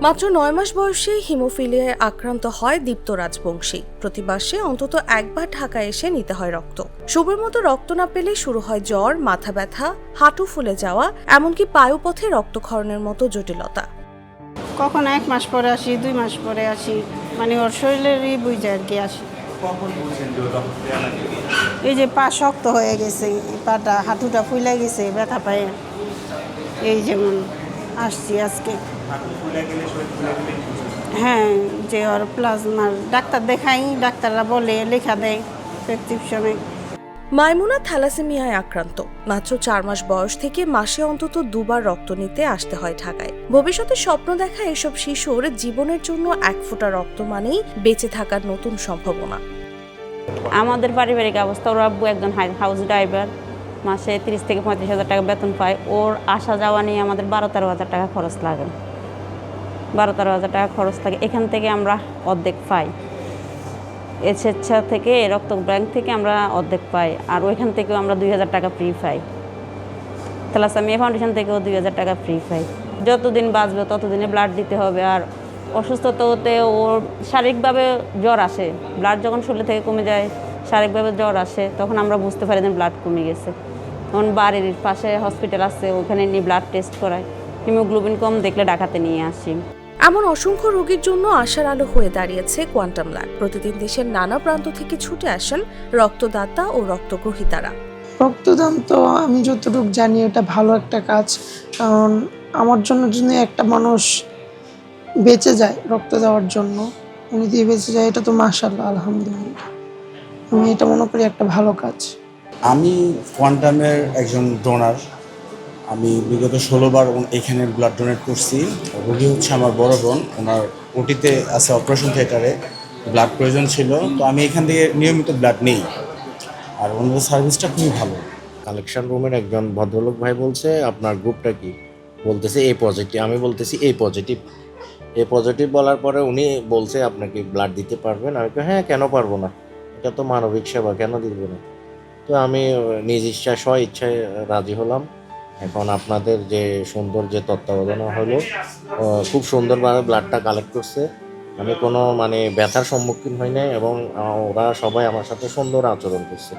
মাত্র ৯ মাস বয়সে হিমোফিলিয়ায় আক্রান্ত হয় দীপ্ত রাজবংশী। প্রতি মাসে অন্তত একবার ঢাকায় এসে নিতে হয় রক্ত। সময় মতো রক্ত না পেলে শুরু হয় জ্বর, মাথা ব্যথা, হাঁটু ফুলে যাওয়া, এমনকি পায়ুপথে রক্তক্ষরণের মতো জটিলতা। কখন ১ মাস পরে আসি, ২ মাস পরে আসি, মানে ওর শরীরেরই বুঝে আর কি আসি। এই যে পা শক্ত হয়ে গেছে, পাটা হাঁটুটা ফুলে গেছে, ব্যথা পায়, এই যেমন আসছি আজকে। হ্যাঁ, যে ওর প্লাজমার ডাক্তার দেখাই, ডাক্তাররা বলে লেখা দেয় প্রেসক্রিপশনে। মাইমুনা থ্যালাসেমিয়ায় আক্রান্ত। মাত্র ৪ মাস বয়স থেকে মাসে অন্তত ২বার রক্ত নিতে আসতে হয় ঢাকায়। ভবিষ্যতে স্বপ্ন দেখা এসব শিশুর জীবনের জন্য ১ ফোঁটা রক্ত মানেই বেঁচে থাকার নতুন সম্ভাবনা। আমাদের পারিবারিক অবস্থা, ওর আব্বু একজন হাউস ড্রাইভার, মাসে ৩০ থেকে ৩৫ হাজার টাকা বেতন পায়। ওর আসা যাওয়া নিয়ে আমাদের ১২-১৩ হাজার টাকা খরচ লাগে। ১২-১৩ হাজার টাকা খরচ লাগে। এখান থেকে আমরা অর্ধেক পাই, স্বেচ্ছা থেকে রক্ত ব্যাংক থেকে আমরা অর্ধেক পাই, আর ওইখান থেকেও আমরা ২,০০০ টাকা ফ্রি পাই। থ্যালাসেমিয়া ফাউন্ডেশন থেকেও ২,০০০ টাকা ফ্রি পাই। যতদিন বাঁচবে ততদিনে ব্লাড দিতে হবে। আর অসুস্থতা হতে ওর শারীরিকভাবে জ্বর আসে, ব্লাড যখন শরীর থেকে কমে যায়, শারীরিকভাবে জ্বর আসে, তখন আমরা বুঝতে পারি যে ব্লাড কমে গেছে। তখন বাড়ির পাশে হসপিটাল আছে, ওখানে নিয়ে ব্লাড টেস্ট করায়, হিমোগ্লোবিন কম দেখলে ঢাকাতে নিয়ে আসি। এমন অসংখ্য রোগীর জন্য আশার আলো হয়ে দাঁড়িয়েছে কোয়ান্টাম ল্যাব। প্রতিদিন দেশের নানা প্রান্ত থেকে ছুটে আসেন রক্তদাতা ও রক্তগ্রহীতারা। রক্তদান তো আমি যতটুকু জানি এটা ভালো একটা কাজ, কারণ আমার জন্য যদি একটা মানুষ বেঁচে যায় রক্ত দেওয়ার জন্য, উনি দিয়ে বেঁচে যায়, এটা তো মাশাআল্লাহ, আলহামদুলিল্লাহ। আমি এটা মনে করি একটা ভালো কাজ। আমি কোয়ান্টামের একজন ডোনার। আমি বিগত ১৬ বার এখানে ব্লাড ডোনেট করছি। রোগী হচ্ছে আমার বড় বোন, ওনার ওটিতে আছে, অপারেশন থিয়েটারে, ব্লাড প্রয়োজন ছিল, তো আমি এখান থেকে নিয়মিত ব্লাড নিই, আর ওনাদের সার্ভিসটা খুবই ভালো। কালেকশন রুমের একজন ভদ্রলোক ভাই বলছে, আপনার গ্রুপটা কি? বলতেছে এ পজিটিভ। আমি বলতেছি এ পজিটিভ। এ পজিটিভ বলার পরে উনি বলছে, আপনাকে ব্লাড দিতে পারবেন? আমি তো হ্যাঁ, কেন পারবো না, এটা তো মানবিক সেবা, কেন দিব না। তো আমি নিজ ইচ্ছায় স্ব ইচ্ছায় রাজি হলাম। এখন আপনাদের যে সুন্দর যে তত্ত্বাবধান হলো, খুব সুন্দরভাবে ব্লাডটা কালেক্ট করছে। আমি কোনো ব্যথার সম্মুখীন হই নাই, এবং ওরা সবাই আমার সাথে সুন্দর আচরণ করছে।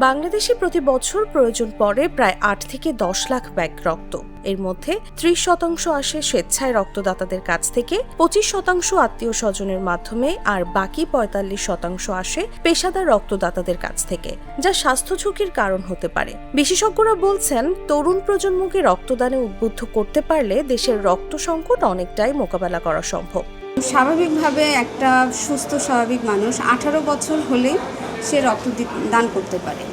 বাংলাদেশে প্রতি বছর প্রয়োজন পড়ে প্রায় ৮ থেকে ১০ লাখ ব্যাগ রক্ত। এর মধ্যে ৩০% আসে স্বেচ্ছায় রক্তদাতাদের কাছ থেকে, ২৫% আত্মীয় স্বজনের মাধ্যমে, আর বাকি ৪৫% আসে পেশাদার রক্তদাতাদের কাছ থেকে, যা স্বাস্থ্য ঝুঁকির কারণ হতে পারে। বিশেষজ্ঞরা বলছেন, তরুণ প্রজন্মকে রক্তদানে উদ্বুদ্ধ করতে পারলে দেশের রক্ত সংকট অনেকটাই মোকাবেলা করা সম্ভব। স্বাভাবিকভাবে একটা সুস্থ স্বাভাবিক মানুষ ১৮ বছর হলে সে রক্ত দান করতে পারে।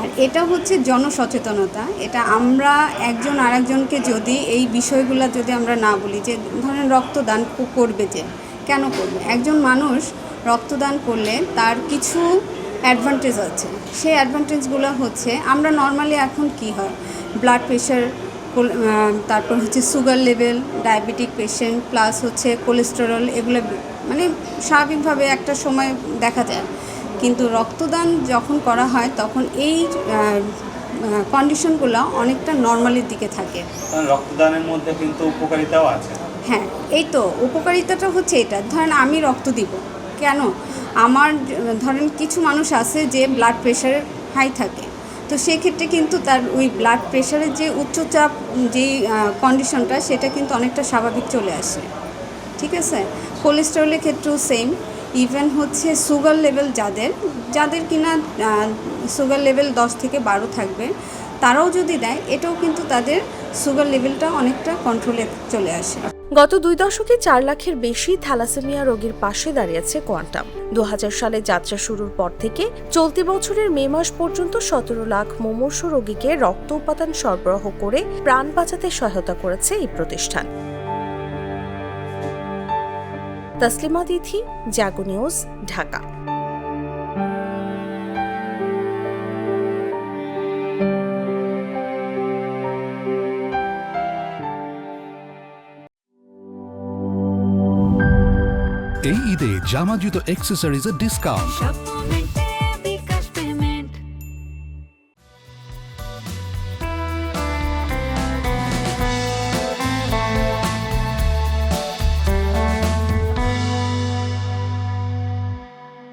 আর এটা হচ্ছে জনসচেতনতা। এটা আমরা একজন আরেকজনকে যদি এই বিষয়গুলো যদি আমরা না বলি, যে ধরেন রক্তদান করবে, যে কেন করবে, একজন মানুষ রক্তদান করলে তার কিছু অ্যাডভান্টেজ আছে। সেই অ্যাডভান্টেজগুলো হচ্ছে, আমরা নর্মালি এখন কি হয়, ব্লাড প্রেশার, তারপর হচ্ছে sugar level, diabetic patient, plus হচ্ছে কোলেস্টেরল, এগুলো মানে স্বাভাবিকভাবে একটা সময় দেখা যায়। কিন্তু রক্তদান যখন করা হয় তখন এই কন্ডিশনগুলো অনেকটা নর্মালের দিকে থাকে। রক্তদানের মধ্যে কিন্তু উপকারিতাও আছে। হ্যাঁ, এই তো উপকারিতাটা হচ্ছে এটা। ধরেন আমি রক্ত দিব কেন, আমার ধরেন কিছু মানুষ আছে যে ব্লাড প্রেশার হাই থাকে, তো সেক্ষেত্রে কিন্তু তার ওই ব্লাড প্রেশারের যে উচ্চচাপ যেই কন্ডিশনটা, সেটা কিন্তু অনেকটা স্বাভাবিক চলে আসে। ঠিক আছে, কোলেস্টেরলের ক্ষেত্রেও সেম। ইভেন হচ্ছে সুগার লেভেল যাদের কিনা সুগার লেভেল ১০ থেকে ১২ থাকবে, তারাও যদি দেয়, এটাও কিন্তু তাদের সুগার লেভেলটা অনেকটা কন্ট্রোলে চলে আসে। গত ২ দশকে ৪ লাখের বেশি থ্যালাসেমিয়া রোগীর পাশে দাঁড়িয়েছে কোয়ান্টাম। ২০০০ সালে যাত্রা শুরুর পর থেকে চলতি বছরের মে মাস পর্যন্ত ১৭ লাখ মুমূর্ষ রোগীকে রক্ত উপাদান সরবরাহ করে প্রাণ বাঁচাতে সহায়তা করেছে এই প্রতিষ্ঠান। তসলিমা তিথি, জাগো নিউজ, ঢাকা। এই ঈদে জামা জুতো অ্যাক্সেসরিজের ডিসকাউন্ট।